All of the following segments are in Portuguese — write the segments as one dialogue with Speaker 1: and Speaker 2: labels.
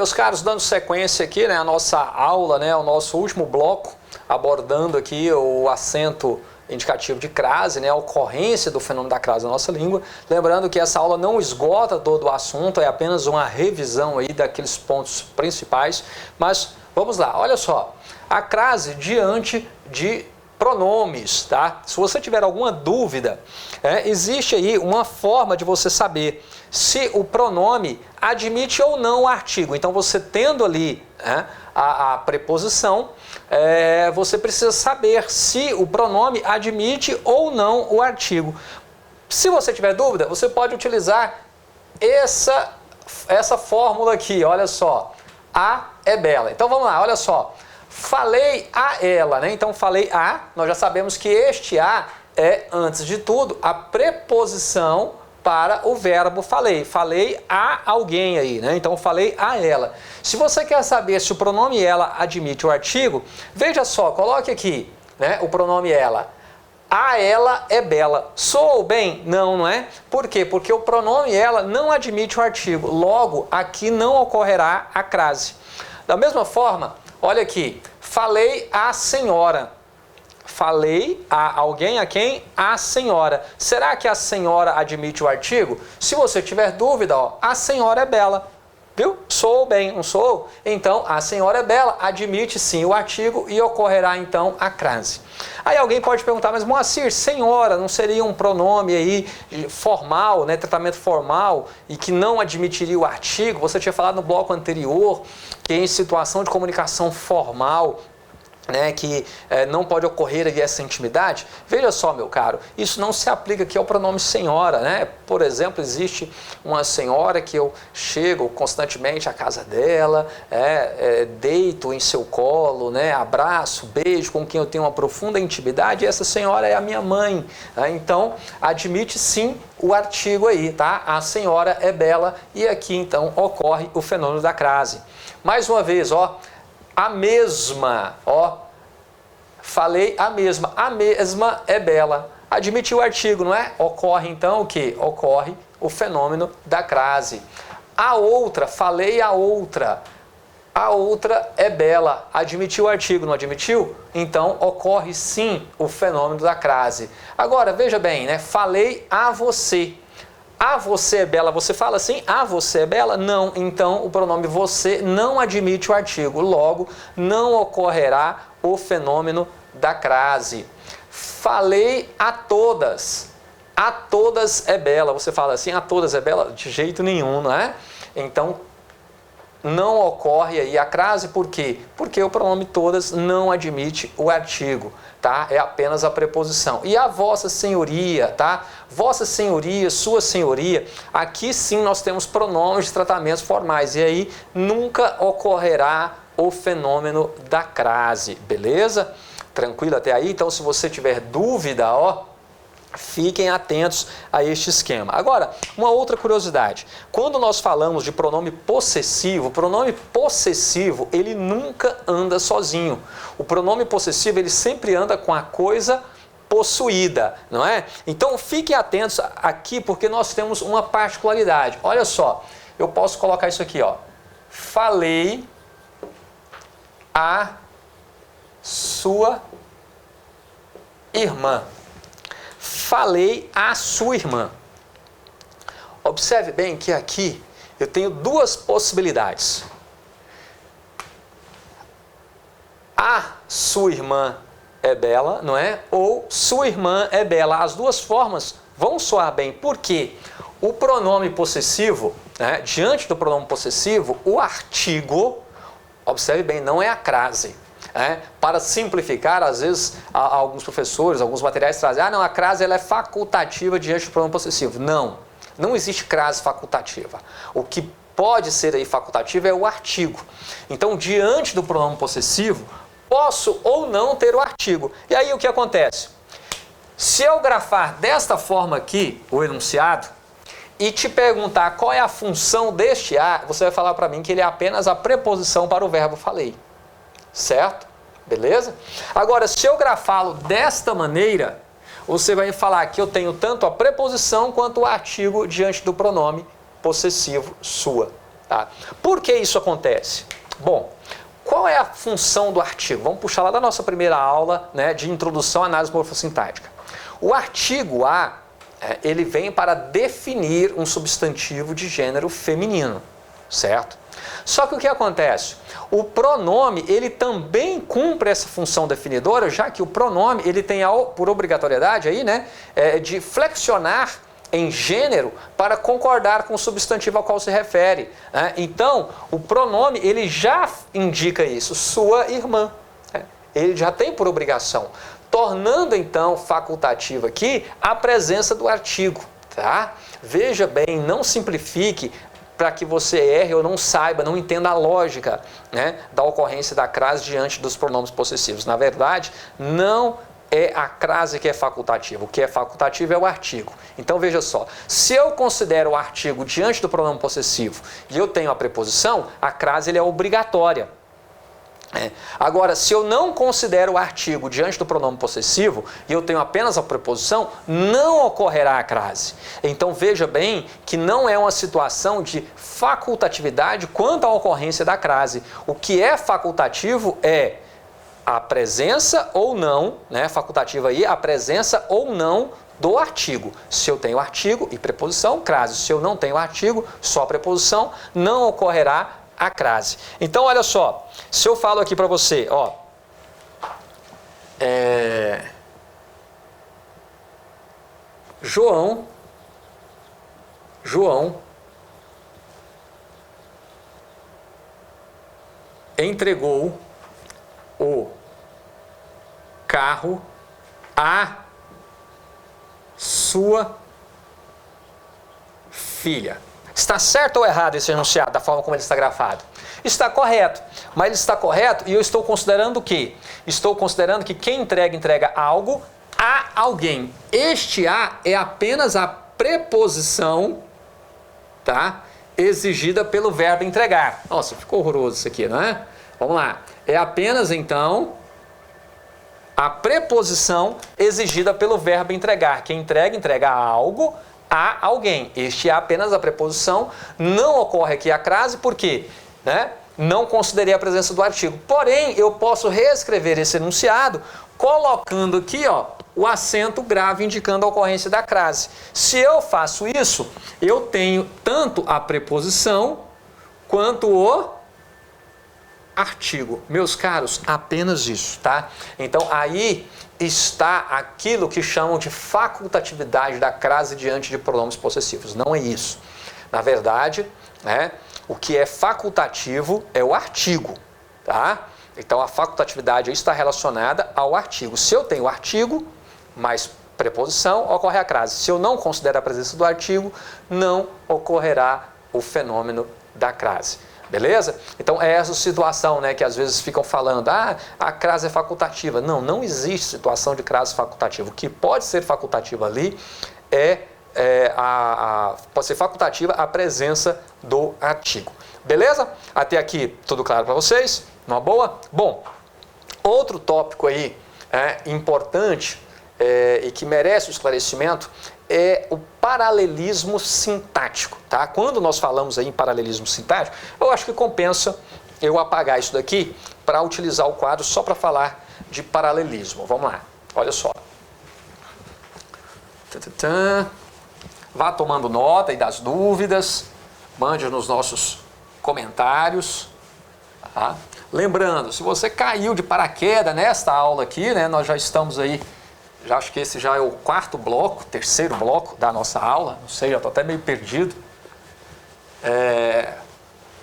Speaker 1: meus caros, dando sequência aqui, né, a nossa aula, né, o nosso último bloco, abordando aqui o acento indicativo de crase, né, a ocorrência do fenômeno da crase na nossa língua. Lembrando que essa aula não esgota todo o assunto, é apenas uma revisão aí daqueles pontos principais. Mas vamos lá, olha só, a crase diante de pronomes, tá? Se você tiver alguma dúvida, existe aí uma forma de você saber se o pronome admite ou não o artigo. Então, você tendo ali a preposição, você precisa saber se o pronome admite ou não o artigo. Se você tiver dúvida, você pode utilizar essa fórmula aqui, olha só. A é bela. Então, vamos lá, olha só. Falei a ela, né? Então, falei a, nós já sabemos que este a é, antes de tudo, a preposição para o verbo falei. Falei a alguém aí, né? Então, falei a ela. Se você quer saber se o pronome ela admite o artigo, veja só, coloque aqui, né, o pronome ela. A ela é bela. Soou bem? Não, não é? Por quê? Porque o pronome ela não admite o artigo. Logo, aqui não ocorrerá a crase. Da mesma forma, olha aqui, falei à senhora. Falei a alguém, a quem? A senhora. Será que a senhora admite o artigo? Se você tiver dúvida, ó, a senhora é bela. Viu? Sou bem, não sou? Então, a senhora é bela, admite sim o artigo e ocorrerá então a crase. Aí alguém pode perguntar, mas Moacir, senhora não seria um pronome aí formal, né, tratamento formal e que não admitiria o artigo? Você tinha falado no bloco anterior que em situação de comunicação formal, né, que não pode ocorrer aí essa intimidade. Veja só, meu caro, isso não se aplica aqui ao pronome senhora, né? Por exemplo, existe uma senhora que eu chego constantemente à casa dela, deito em seu colo, né, abraço, beijo, com quem eu tenho uma profunda intimidade, e essa senhora é a minha mãe. Então, admite sim o artigo aí, tá? A senhora é bela, e aqui então ocorre o fenômeno da crase. Mais uma vez, ó, a mesma, ó, falei a mesma é bela. Admitiu o artigo, não é? Ocorre então o que? Ocorre o fenômeno da crase. A outra, falei a outra é bela. Admitiu o artigo, não admitiu? Então ocorre sim o fenômeno da crase. Agora, veja bem, né? Falei a você. A você é bela, você fala assim, a você é bela? Não, então o pronome você não admite o artigo, logo não ocorrerá o fenômeno da crase. Falei a todas é bela, você fala assim, a todas é bela? De jeito nenhum, não é? Então não ocorre aí a crase, por quê? Porque o pronome todas não admite o artigo, tá? É apenas a preposição. E a vossa senhoria, tá? Vossa senhoria, sua senhoria, aqui sim nós temos pronomes de tratamentos formais, e aí nunca ocorrerá o fenômeno da crase, beleza? Tranquilo até aí? Então, se você tiver dúvida, ó, fiquem atentos a este esquema. Agora, uma outra curiosidade. Quando nós falamos de pronome possessivo, ele nunca anda sozinho. O pronome possessivo, ele sempre anda com a coisa possuída, não é? Então, fiquem atentos aqui, porque nós temos uma particularidade. Olha só, eu posso colocar isso aqui, ó. Falei a sua irmã. Falei à sua irmã. Observe bem que aqui eu tenho duas possibilidades. A sua irmã é bela, não é? Ou sua irmã é bela. As duas formas vão soar bem. Por quê? O pronome possessivo, né, diante do pronome possessivo, o artigo, observe bem, não é a crase. Para simplificar, às vezes, alguns professores, alguns materiais trazem, não, a crase ela é facultativa diante do pronome possessivo. Não, não existe crase facultativa. O que pode ser aí facultativo é o artigo. Então, diante do pronome possessivo, posso ou não ter o artigo. E aí o que acontece? Se eu grafar desta forma aqui, o enunciado, e te perguntar qual é a função deste a, você vai falar para mim que ele é apenas a preposição para o verbo falei. Certo? Beleza? Agora, se eu grafá-lo desta maneira, você vai falar que eu tenho tanto a preposição quanto o artigo diante do pronome possessivo sua. Tá? Por que isso acontece? Bom, qual é a função do artigo? Vamos puxar lá da nossa primeira aula, né, de introdução à análise morfossintática. O artigo A, ele vem para definir um substantivo de gênero feminino, certo? Só que o que acontece? O pronome, ele também cumpre essa função definidora, já que o pronome, ele tem por obrigatoriedade aí, né, de flexionar em gênero para concordar com o substantivo ao qual se refere, né? Então, o pronome, ele já indica isso, sua irmã, né? Ele já tem por obrigação, tornando então facultativa aqui a presença do artigo, tá? Veja bem, não simplifique para que você erre ou não saiba, não entenda a lógica, né, da ocorrência da crase diante dos pronomes possessivos. Na verdade, não é a crase que é facultativa. O que é facultativo é o artigo. Então veja só, se eu considero o artigo diante do pronome possessivo e eu tenho a preposição, a crase ele é obrigatória. Agora, se eu não considero o artigo diante do pronome possessivo e eu tenho apenas a preposição, não ocorrerá a crase. Então veja bem que não é uma situação de facultatividade quanto à ocorrência da crase. O que é facultativo é a presença ou não, né, facultativa aí, a presença ou não do artigo. Se eu tenho artigo e preposição, crase. Se eu não tenho artigo, só preposição, não ocorrerá a crase. Então, olha só, se eu falo aqui para você, ó, João entregou o carro à sua filha. Está certo ou errado esse enunciado, da forma como ele está grafado? Está correto, mas ele está correto e eu estou considerando o quê? Estou considerando que quem entrega algo a alguém. Este a é apenas a preposição, tá, exigida pelo verbo entregar. Nossa, ficou horroroso isso aqui, não é? Vamos lá. É apenas, então, a preposição exigida pelo verbo entregar. Quem entrega algo a alguém. Este é apenas a preposição. Não ocorre aqui a crase, por quê? Né? Não considerei a presença do artigo. Porém, eu posso reescrever esse enunciado colocando aqui, ó, o acento grave indicando a ocorrência da crase. Se eu faço isso, eu tenho tanto a preposição quanto o artigo. Meus caros, apenas isso, tá? Então, aí está aquilo que chamam de facultatividade da crase diante de pronomes possessivos. Não é isso. Na verdade, né, o que é facultativo é o artigo, tá? Então, a facultatividade aí está relacionada ao artigo. Se eu tenho artigo mais preposição, ocorre a crase. Se eu não considero a presença do artigo, não ocorrerá o fenômeno da crase. Beleza? Então, é essa situação, né, que às vezes ficam falando, a crase é facultativa. Não, não existe situação de crase facultativa. O que pode ser facultativo ali pode ser facultativa a presença do artigo. Beleza? Até aqui, tudo claro para vocês? Uma boa? Bom, outro tópico aí importante e que merece o esclarecimento é o paralelismo sintático, tá? Quando nós falamos aí em paralelismo sintático, eu acho que compensa eu apagar isso daqui para utilizar o quadro só para falar de paralelismo. Vamos lá, olha só. Vá tomando nota aí das dúvidas, mande nos nossos comentários, tá? Lembrando, se você caiu de paraquedas nesta aula aqui, né, nós já estamos aí, já acho que esse já é o terceiro bloco da nossa aula, não sei, já estou até meio perdido.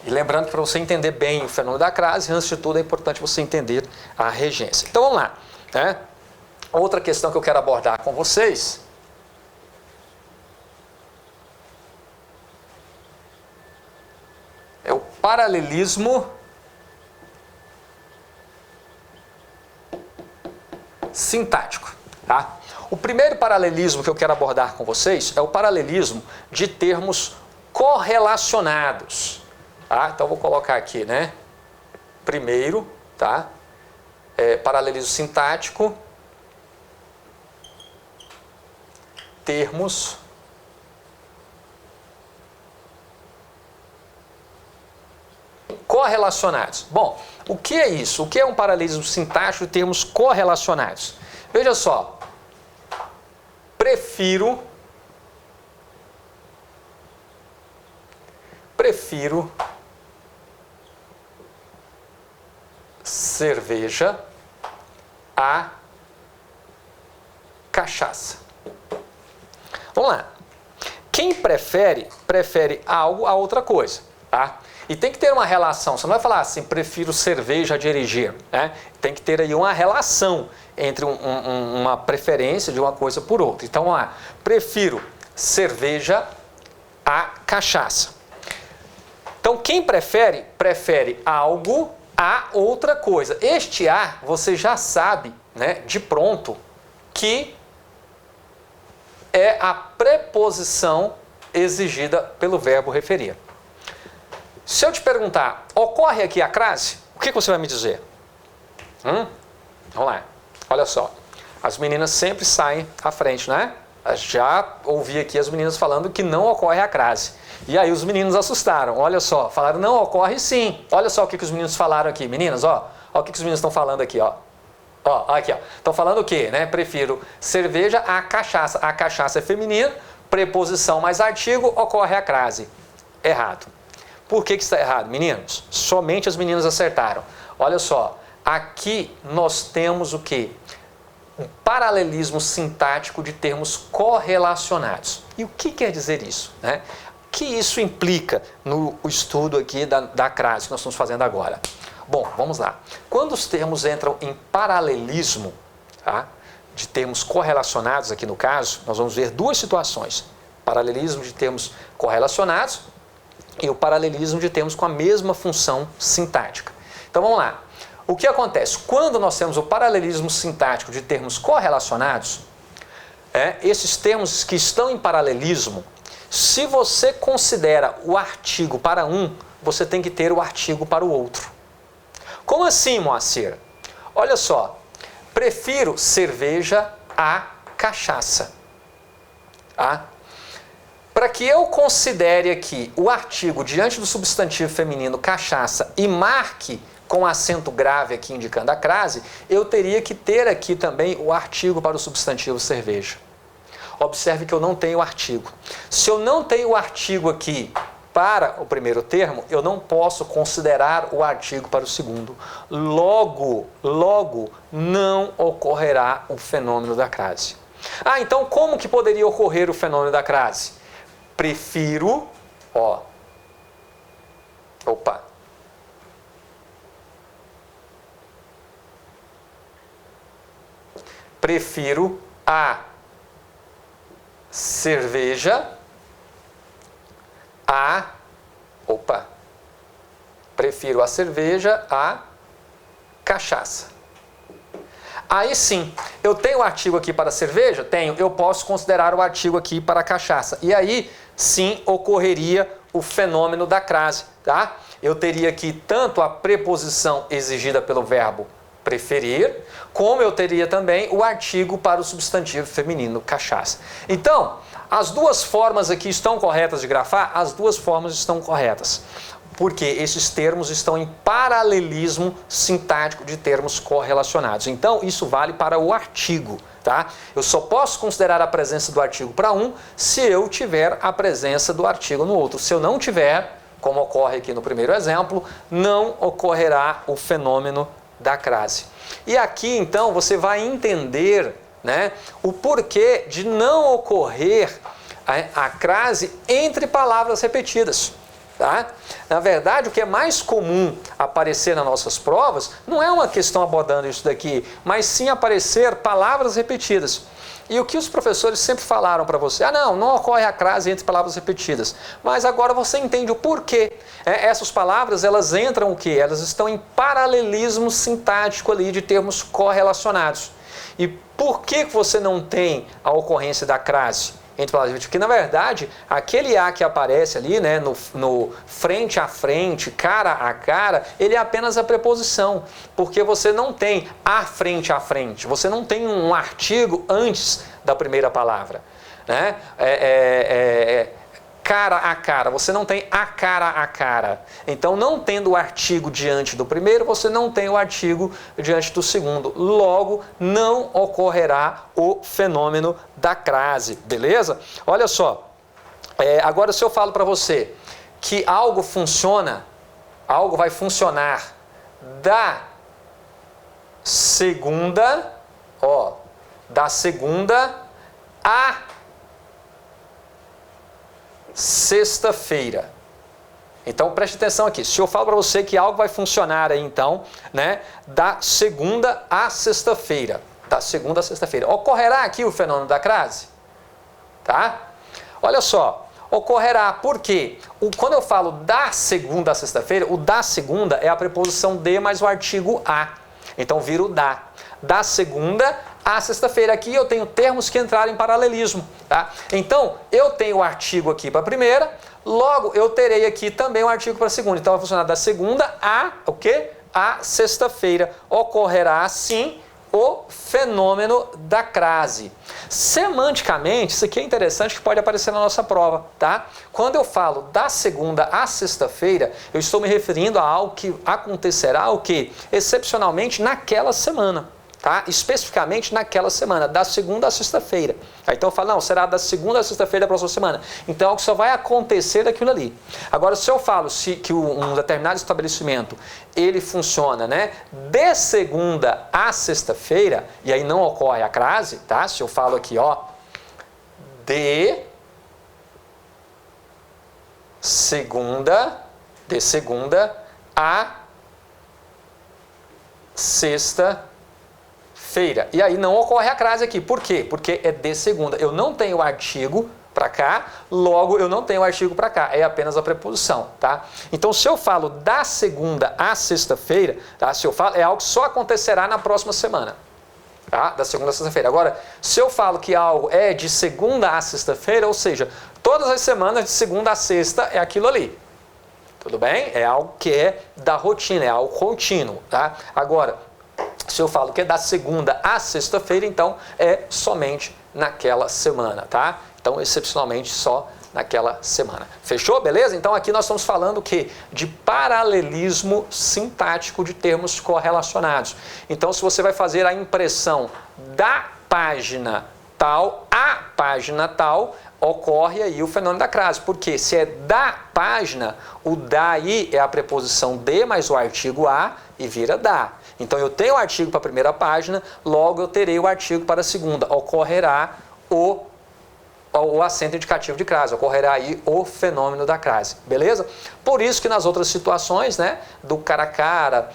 Speaker 1: E lembrando que para você entender bem o fenômeno da crase, antes de tudo é importante você entender a regência. Então vamos lá, né? Outra questão que eu quero abordar com vocês é o paralelismo sintático. Tá? O primeiro paralelismo que eu quero abordar com vocês é o paralelismo de termos correlacionados. Tá? Então, vou colocar aqui, né? Primeiro, tá? Paralelismo sintático, termos correlacionados. Bom, o que é isso? O que é um paralelismo sintático de termos correlacionados? Veja só, prefiro cerveja a cachaça. Vamos lá. Quem prefere algo a outra coisa, tá? E tem que ter uma relação. Você não vai falar assim, prefiro cerveja a dirigir, né? Tem que ter aí uma relação entre uma preferência de uma coisa por outra. Então, vamos lá. Prefiro cerveja a cachaça. Então, quem prefere algo a outra coisa. Este a, você já sabe, né, de pronto, que é a preposição exigida pelo verbo referir. Se eu te perguntar, ocorre aqui a crase? O que você vai me dizer? Vamos lá. Olha só. As meninas sempre saem à frente, né? Já ouvi aqui as meninas falando que não ocorre a crase. E aí os meninos assustaram. Olha só. Falaram, não, ocorre sim. Olha só o que os meninos falaram aqui. Meninas, ó. Olha o que os meninos estão falando aqui, ó. Ó, aqui, ó. Estão falando o quê, né? Prefiro cerveja a cachaça. A cachaça é feminina, preposição mais artigo, ocorre a crase. Errado. Por que está errado, meninos? Somente as meninas acertaram. Olha só, aqui nós temos o quê? Um paralelismo sintático de termos correlacionados. E o que quer dizer isso, né? O que isso implica no estudo aqui da crase que nós estamos fazendo agora? Bom, vamos lá. Quando os termos entram em paralelismo, tá, de termos correlacionados, aqui no caso, nós vamos ver duas situações. Paralelismo de termos correlacionados e o paralelismo de termos com a mesma função sintática. Então vamos lá. O que acontece? Quando nós temos o paralelismo sintático de termos correlacionados, esses termos que estão em paralelismo, se você considera o artigo para um, você tem que ter o artigo para o outro. Como assim, Moacir? Olha só, prefiro cerveja a cachaça. Tá? Para que eu considere aqui o artigo diante do substantivo feminino cachaça e marque com acento grave aqui indicando a crase, eu teria que ter aqui também o artigo para o substantivo cerveja. Observe que eu não tenho o artigo. Se eu não tenho o artigo aqui para o primeiro termo, eu não posso considerar o artigo para o segundo. Logo, não ocorrerá o fenômeno da crase. Ah, então como que poderia ocorrer o fenômeno da crase? Prefiro, prefiro a cerveja prefiro a cerveja a cachaça. Aí sim, eu tenho o artigo aqui para cerveja? Tenho. Eu posso considerar o artigo aqui para cachaça. E aí, sim, ocorreria o fenômeno da crase, tá? Eu teria aqui tanto a preposição exigida pelo verbo preferir, como eu teria também o artigo para o substantivo feminino cachaça. Então, as duas formas aqui estão corretas de grafar? As duas formas estão corretas. Porque esses termos estão em paralelismo sintático de termos correlacionados. Então, isso vale para o artigo, tá? Eu só posso considerar a presença do artigo para um se eu tiver a presença do artigo no outro. Se eu não tiver, como ocorre aqui no primeiro exemplo, não ocorrerá o fenômeno da crase. E aqui, então, você vai entender, né, o porquê de não ocorrer a crase entre palavras repetidas. Tá? Na verdade, o que é mais comum aparecer nas nossas provas não é uma questão abordando isso daqui, mas sim aparecer palavras repetidas. E o que os professores sempre falaram para você? Não ocorre a crase entre palavras repetidas. Mas agora você entende o porquê. Essas palavras, elas entram o quê? Elas estão em paralelismo sintático ali de termos correlacionados. E por que você não tem a ocorrência da crase entre palavras repetidas? Porque, na verdade, aquele A que aparece ali, né, no frente a frente, cara a cara, ele é apenas a preposição, porque você não tem a frente a frente, você não tem um artigo antes da primeira palavra, né? cara a cara, você não tem a cara a cara. Então, não tendo o artigo diante do primeiro, você não tem o artigo diante do segundo. Logo, não ocorrerá o fenômeno da crase, beleza? Olha só, agora se eu falo para você que algo funciona, algo vai funcionar da segunda a sexta-feira. Então preste atenção aqui. Se eu falo para você que algo vai funcionar aí, então, né, da segunda a sexta-feira, ocorrerá aqui o fenômeno da crase? Tá? Olha só, ocorrerá porque quando eu falo da segunda a sexta-feira, o da segunda é a preposição de mais o artigo a. Então vira o da. Da segunda a sexta-feira. Aqui eu tenho termos que entraram em paralelismo. Tá? Então, eu tenho o artigo aqui para a primeira, logo eu terei aqui também o artigo para a segunda. Então vai funcionar da segunda a o quê? A sexta-feira. Ocorrerá assim o fenômeno da crase. Semanticamente, isso aqui é interessante que pode aparecer na nossa prova, tá? Quando eu falo da segunda à sexta-feira, eu estou me referindo a algo que acontecerá o quê? Excepcionalmente naquela semana, tá? Especificamente naquela semana, da segunda à sexta-feira. Então eu falo, não, será da segunda à sexta-feira da próxima semana. Então é algo que só vai acontecer daquilo ali. Agora, se eu falo que um determinado estabelecimento, ele funciona, né, de segunda à sexta-feira, e aí não ocorre a crase, tá? Se eu falo aqui, ó, de segunda a sexta-feira. E aí não ocorre a crase aqui. Por quê? Porque é de segunda. Eu não tenho artigo para cá, logo eu não tenho artigo para cá. É apenas a preposição, tá? Então, se eu falo da segunda à sexta-feira, tá? Se eu falo, é algo que só acontecerá na próxima semana, tá? Da segunda à sexta-feira. Agora, se eu falo que algo é de segunda à sexta-feira, ou seja, todas as semanas de segunda a sexta é aquilo ali. Tudo bem? É algo que é da rotina, é algo contínuo, tá? Agora, se eu falo que é da segunda à sexta-feira, então é somente naquela semana, tá? Então, excepcionalmente, só naquela semana. Fechou? Beleza? Então, aqui nós estamos falando o quê? De paralelismo sintático de termos correlacionados. Então, se você vai fazer a impressão da página tal a página tal, ocorre aí o fenômeno da crase. Porque se é da página, o da aí é a preposição de mais o artigo a e vira da. Então, eu tenho o artigo para a primeira página, logo eu terei o artigo para a segunda. Ocorrerá o acento indicativo de crase, ocorrerá aí o fenômeno da crase, beleza? Por isso que nas outras situações, né, do cara a cara,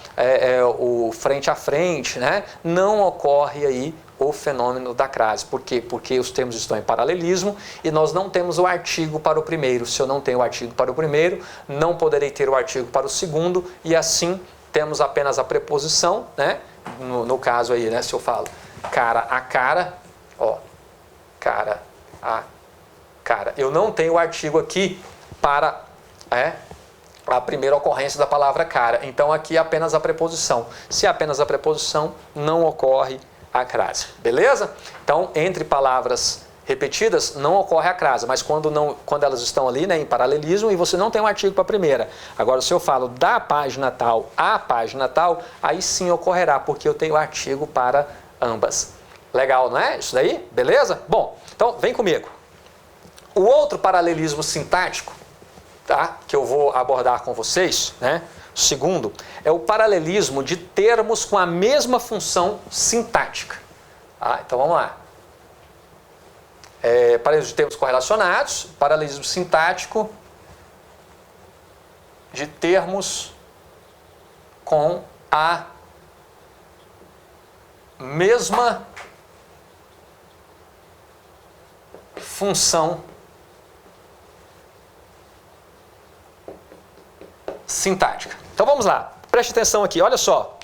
Speaker 1: o frente a frente, né, não ocorre aí o fenômeno da crase. Por quê? Porque os termos estão em paralelismo e nós não temos o artigo para o primeiro. Se eu não tenho o artigo para o primeiro, não poderei ter o artigo para o segundo e assim temos apenas a preposição, né? No caso aí, né? Se eu falo cara a cara, ó, cara a cara. Eu não tenho o artigo aqui para a primeira ocorrência da palavra cara. Então aqui é apenas a preposição. Se é apenas a preposição, não ocorre a crase. Beleza? Então, entre palavras repetidas, não ocorre a crase, mas quando elas estão ali, né, em paralelismo e você não tem um artigo para a primeira. Agora, se eu falo da página tal à página tal, aí sim ocorrerá, porque eu tenho artigo para ambas. Legal, não é? Isso daí? Beleza? Bom, então vem comigo. O outro paralelismo sintático, tá, que eu vou abordar com vocês, né, o segundo, é o paralelismo de termos com a mesma função sintática. Tá? Então vamos lá. Paralelismo de termos correlacionados, paralelismo sintático de termos com a mesma função sintática. Então vamos lá, preste atenção aqui, olha só.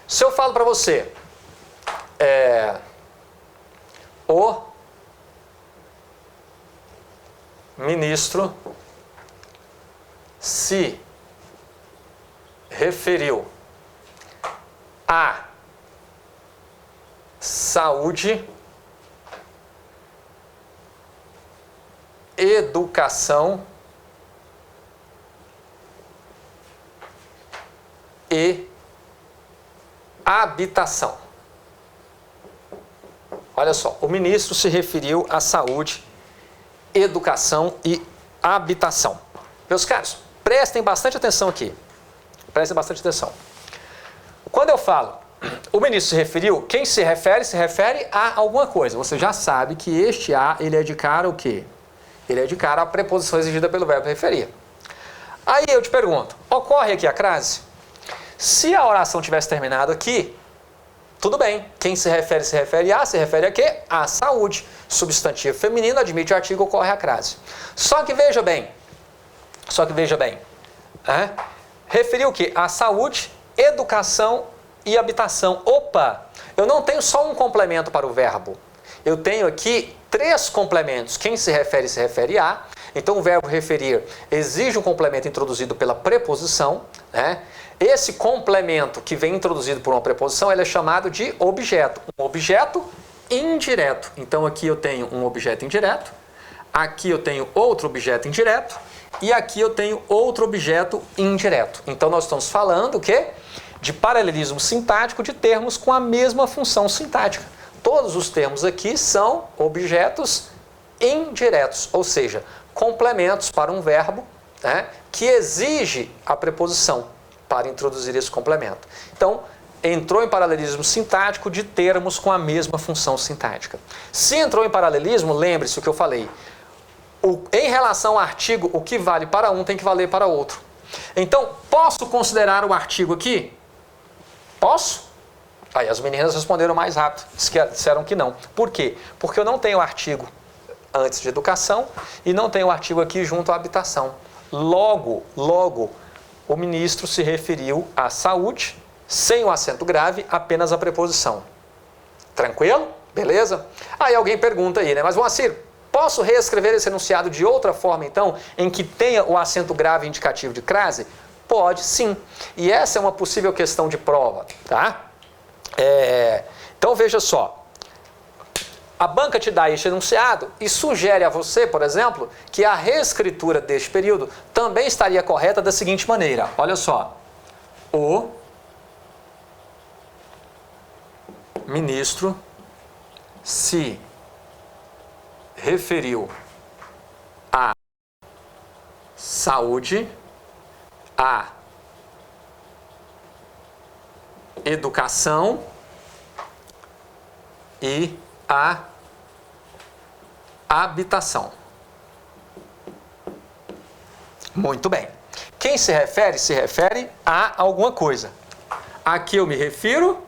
Speaker 1: Se eu falo para você, o ministro se referiu à saúde educação e habitação. Olha só, o ministro se referiu à saúde, educação e habitação. Meus caros, prestem bastante atenção aqui. Prestem bastante atenção. Quando eu falo, o ministro se referiu, quem se refere a alguma coisa. Você já sabe que este a, ele é de cara o quê? Ele é de cara a preposição exigida pelo verbo referir. Aí eu te pergunto, ocorre aqui a crase? Se a oração tivesse terminado aqui, tudo bem. Quem se refere a quê? A saúde. Substantivo feminino, admite o artigo, ocorre a crase. Só que veja bem. Referiu o quê? A saúde, educação e habitação. Opa! Eu não tenho só um complemento para o verbo. Eu tenho aqui 3 complementos. Quem se refere a. Então o verbo referir exige um complemento introduzido pela preposição, né? Esse complemento que vem introduzido por uma preposição, ele é chamado de objeto. Um objeto indireto. Então aqui eu tenho um objeto indireto, aqui eu tenho outro objeto indireto e aqui eu tenho outro objeto indireto. Então nós estamos falando o quê? De paralelismo sintático de termos com a mesma função sintática. Todos os termos aqui são objetos indiretos, ou seja, complementos para um verbo, né, que exige a preposição para introduzir esse complemento. Então, entrou em paralelismo sintático de termos com a mesma função sintática. Se entrou em paralelismo, lembre-se o que eu falei. Em relação ao artigo, o que vale para um tem que valer para outro. Então, posso considerar o artigo aqui? Posso? Aí as meninas responderam mais rápido, disseram que não. Por quê? Porque eu não tenho artigo antes de educação e não tenho artigo aqui junto à habitação. Logo, o ministro se referiu à saúde, sem o acento grave, apenas a preposição. Tranquilo? Beleza? Aí alguém pergunta aí, né? Mas, Moacir, posso reescrever esse enunciado de outra forma, então, em que tenha o acento grave indicativo de crase? Pode, sim. E essa é uma possível questão de prova, tá? Então, veja só. A banca te dá este enunciado e sugere a você, por exemplo, que a reescritura deste período também estaria correta da seguinte maneira. Olha só. O ministro se referiu à saúde, à educação e à habitação. Muito bem. Quem se refere a alguma coisa. Aqui eu me refiro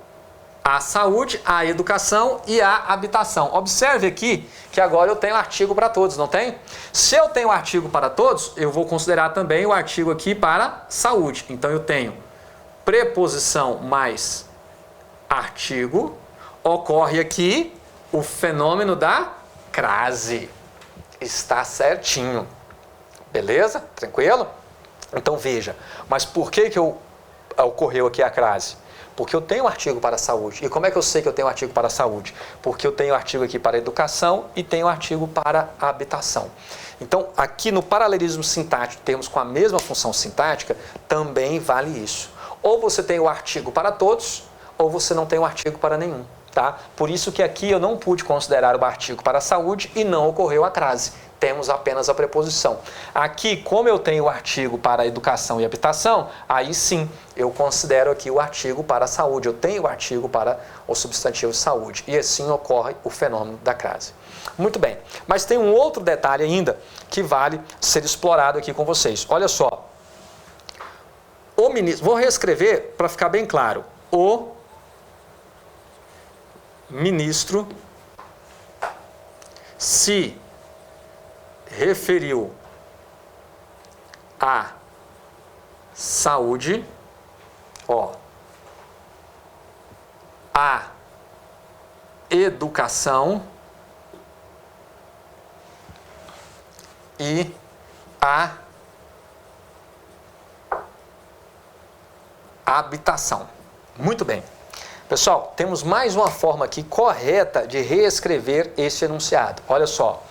Speaker 1: à saúde, à educação e à habitação. Observe aqui que agora eu tenho artigo para todos, não tem? Se eu tenho artigo para todos, eu vou considerar também o artigo aqui para saúde. Então eu tenho preposição mais artigo, ocorre aqui o fenômeno da crase. Está certinho. Beleza? Tranquilo? Então veja, mas por que ocorreu aqui a crase? Porque eu tenho artigo para a saúde. E como é que eu sei que eu tenho artigo para a saúde? Porque eu tenho artigo aqui para a educação e tenho artigo para a habitação. Então, aqui no paralelismo sintático, termos com a mesma função sintática, também vale isso. Ou você tem o artigo para todos, ou você não tem o artigo para nenhum. Tá? Por isso que aqui eu não pude considerar o artigo para a saúde e não ocorreu a crase. Temos apenas a preposição. Aqui, como eu tenho o artigo para a educação e habitação, aí sim, eu considero aqui o artigo para a saúde. Eu tenho o artigo para o substantivo saúde. E assim ocorre o fenômeno da crase. Muito bem. Mas tem um outro detalhe ainda que vale ser explorado aqui com vocês. Olha só. O ministro, vou reescrever para ficar bem claro. O ministro se referiu à saúde, à educação e à habitação. Muito bem. Pessoal, temos mais uma forma aqui correta de reescrever esse enunciado. Olha só.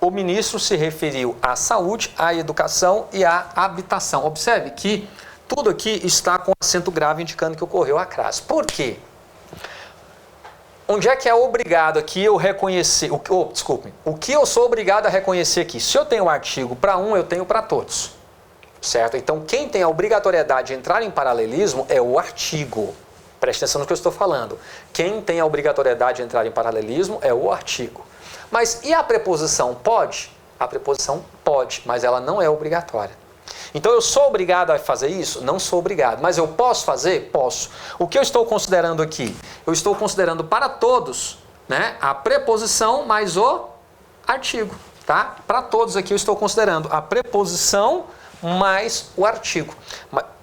Speaker 1: o ministro se referiu à saúde, à educação e à habitação. Observe que tudo aqui está com acento grave indicando que ocorreu a crase. Por quê? Onde é que é obrigado aqui eu reconhecer, o que eu sou obrigado a reconhecer aqui? Se eu tenho um artigo para um, eu tenho para todos, certo? Então, quem tem a obrigatoriedade de entrar em paralelismo é o artigo. Preste atenção no que eu estou falando. Quem tem a obrigatoriedade de entrar em paralelismo é o artigo. Mas e a preposição pode? A preposição pode, mas ela não é obrigatória. Então eu sou obrigado a fazer isso? Não sou obrigado. Mas eu posso fazer? Posso. O que eu estou considerando aqui? Eu estou considerando para todos, né, a preposição mais o artigo. Tá? Para todos aqui eu estou considerando a preposição mais o artigo.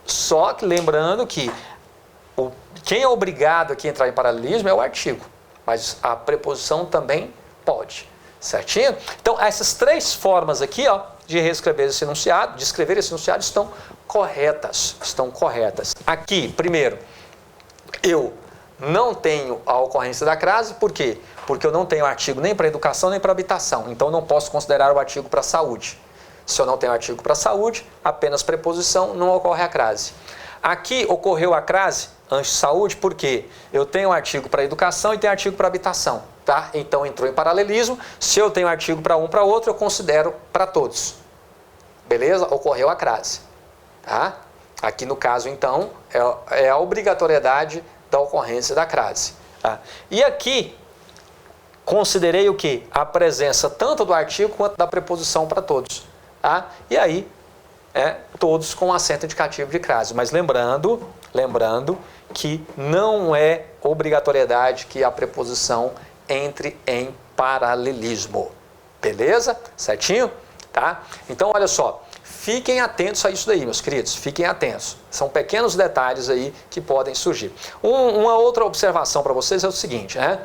Speaker 1: Só que lembrando que quem é obrigado aqui a entrar em paralelismo é o artigo. Mas a preposição também pode. Certinho? Então essas três formas aqui, ó, de reescrever esse enunciado, de escrever esse enunciado, estão corretas. Estão corretas. Aqui, primeiro, eu não tenho a ocorrência da crase, por quê? Porque eu não tenho artigo nem para educação nem para habitação, então eu não posso considerar o artigo para saúde. Se eu não tenho artigo para saúde, apenas preposição, não ocorre a crase. Aqui ocorreu a crase antes de saúde, porque eu tenho artigo para educação e tenho artigo para habitação. Tá? Então entrou em paralelismo. Se eu tenho artigo para um para outro, eu considero para todos. Beleza? Ocorreu a crase. Tá? Aqui no caso, então, é a obrigatoriedade da ocorrência da crase. Tá? E aqui, considerei o quê? A presença tanto do artigo quanto da preposição para todos. Tá? E aí, todos com acento indicativo de crase. Mas lembrando que não é obrigatoriedade que a preposição entre em paralelismo. Beleza? Certinho? Tá? Então, olha só. Fiquem atentos a isso daí, meus queridos. Fiquem atentos. São pequenos detalhes aí que podem surgir. Uma outra observação para vocês é o seguinte, né?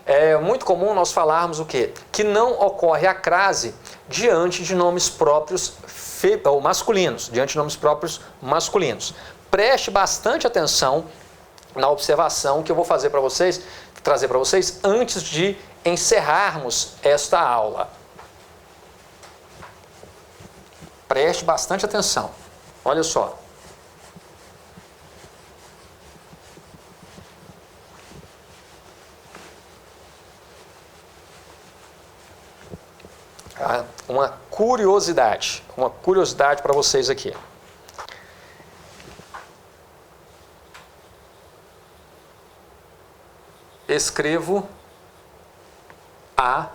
Speaker 1: É muito comum nós falarmos o quê? Que não ocorre a crase diante de nomes próprios ou masculinos. Diante de nomes próprios masculinos. Preste bastante atenção na observação que eu vou fazer para vocês, trazer para vocês antes de encerrarmos esta aula. Preste bastante atenção. Olha só. Uma curiosidade para vocês aqui. Escrevo a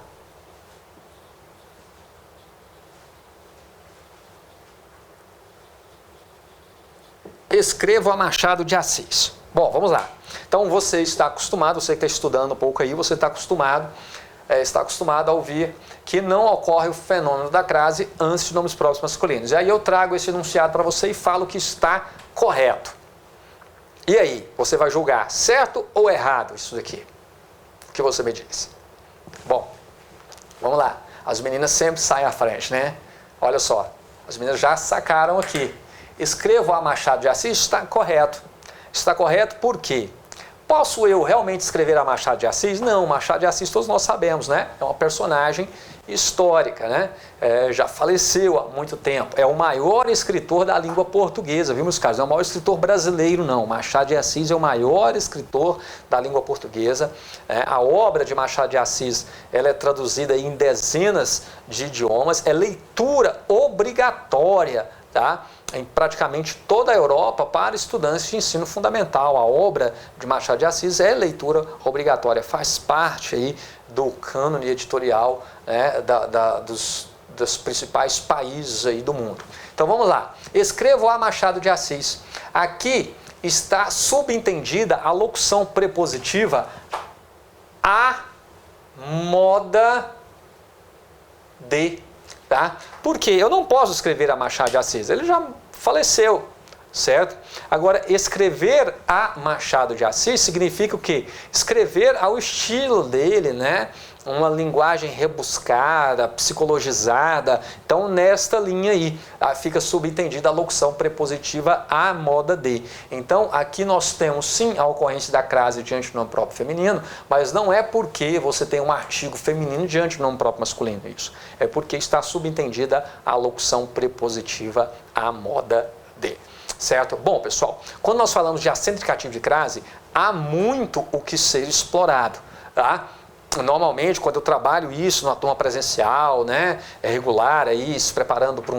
Speaker 1: Machado de Assis. Bom, vamos lá. Então você está acostumado, você que está estudando um pouco aí, você está acostumado a ouvir que não ocorre o fenômeno da crase antes de nomes próprios masculinos. E aí eu trago esse enunciado para você e falo que está correto. E aí, você vai julgar certo ou errado isso daqui? O que você me diz? Bom, vamos lá. As meninas sempre saem à frente, né? Olha só, as meninas já sacaram aqui. Escrevo a Machado de Assis, está correto. Está correto por quê? Posso eu realmente escrever a Machado de Assis? Não, Machado de Assis todos nós sabemos, né? É uma personagem histórica, né? Já faleceu há muito tempo. É o maior escritor da língua portuguesa, viu, meus caros? Não é o maior escritor brasileiro, não. Machado de Assis é o maior escritor da língua portuguesa. A obra de Machado de Assis, ela é traduzida em dezenas de idiomas. É leitura obrigatória, tá? Em praticamente toda a Europa para estudantes de ensino fundamental. A obra de Machado de Assis é leitura obrigatória, faz parte aí do cânone editorial, né, dos principais países aí do mundo. Então vamos lá. Escrevo a Machado de Assis. Aqui está subentendida a locução prepositiva a moda de. Tá? Porque eu não posso escrever a Machado de Assis, ele já faleceu. certo? Agora, escrever a Machado de Assis significa o quê? Escrever ao estilo dele, né? Uma linguagem rebuscada, psicologizada. Então, nesta linha aí, fica subentendida a locução prepositiva à moda de. Então, aqui nós temos sim a ocorrência da crase diante do nome próprio feminino, mas não é porque você tem um artigo feminino diante do nome próprio masculino, isso. É porque está subentendida a locução prepositiva à moda de. Certo? Bom, pessoal, quando nós falamos de acento indicativo de crase, há muito o que ser explorado, tá? Normalmente, quando eu trabalho isso numa turma presencial, né, regular, aí, se preparando para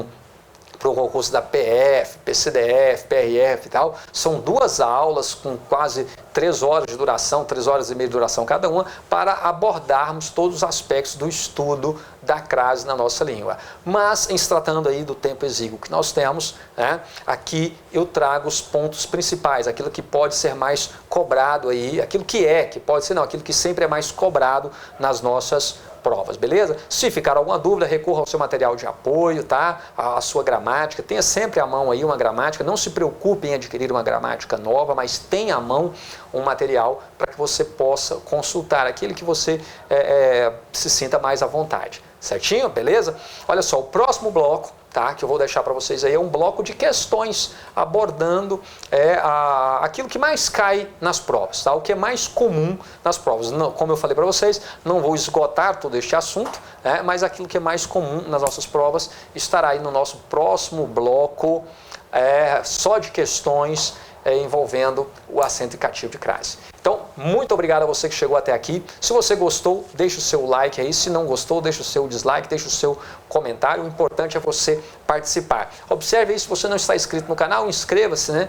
Speaker 1: um concurso da PF, PCDF, PRF e tal, são 2 aulas com quase 3 horas de duração, 3 horas e meia de duração cada uma, para abordarmos todos os aspectos do estudo da crase na nossa língua. Mas, em se tratando aí do tempo exíguo que nós temos, né, aqui eu trago os pontos principais, aquilo que pode ser mais cobrado aí, aquilo que pode ser não, aquilo que sempre é mais cobrado nas nossas provas, beleza? Se ficar alguma dúvida, recorra ao seu material de apoio, tá? A sua gramática, tenha sempre à mão aí uma gramática, não se preocupe em adquirir uma gramática nova, mas tenha à mão um material para que você possa consultar aquele que você se sinta mais à vontade, certinho? Beleza? Olha só, o próximo bloco, tá, que eu vou deixar para vocês aí, é um bloco de questões abordando aquilo que mais cai nas provas, tá? O que é mais comum nas provas. Não, como eu falei para vocês, não vou esgotar todo este assunto, né, mas aquilo que é mais comum nas nossas provas estará aí no nosso próximo bloco, só de questões envolvendo o acento indicativo de crase. Então, muito obrigado a você que chegou até aqui. Se você gostou, deixa o seu like aí. Se não gostou, deixa o seu dislike, deixa o seu comentário. O importante é você participar. Observe aí, se você não está inscrito no canal, inscreva-se, né?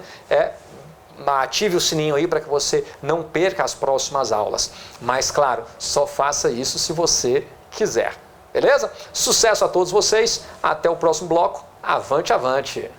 Speaker 1: Ative o sininho aí para que você não perca as próximas aulas. Mas, claro, só faça isso se você quiser. Beleza? Sucesso a todos vocês. Até o próximo bloco. Avante, avante!